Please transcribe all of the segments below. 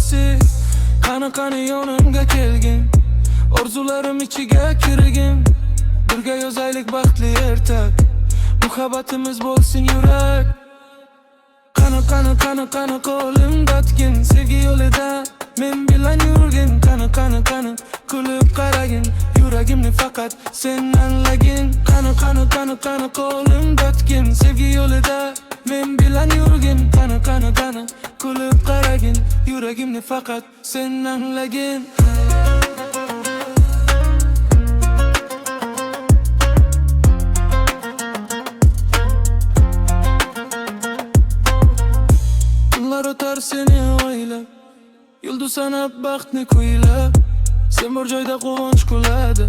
o'zi. Qani yonimga kelgin, orzularim ichiga kirgin. Birga yozaylik baxtli ertak, muhabbatimiz bo'lsin yurak. Qani qo'lim dotgin, sevgi yo'lida men bilan yurgin. Qani kulib qaragin, yuragimni faqat sen anglagin. Qani qo'lim dotgin, sevgi yo'lida men bilan yurgin. Qani kulib qaragin, yuragimni faqat sen anglagin. Kunlar o'tar seni o'ylab, yulduz sanab baxtni kuylab. Sen bor joyda quvonch kuladi,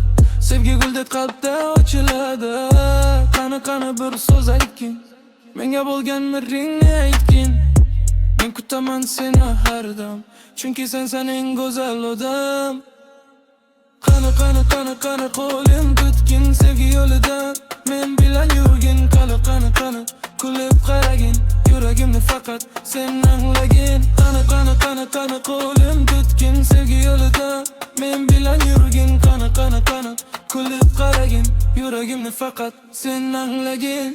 sevgi guldek qalbda ochiladi. Qani bir so'z aytgin, menga bo'lgan miringni aytgin. Men kutaman seni har dam, chunki sensan eng go'zal odam. Qani qo'lim tutgin, sevgi yo'lida men bilan yurgin. Qani kulib qaragin, yuragimni faqat sen anglagin. Qani qo'lim tutgin, sevgi yo'lida men bilan yurgin. Qani kulib qaragin, yuragimni faqat sen anglagin.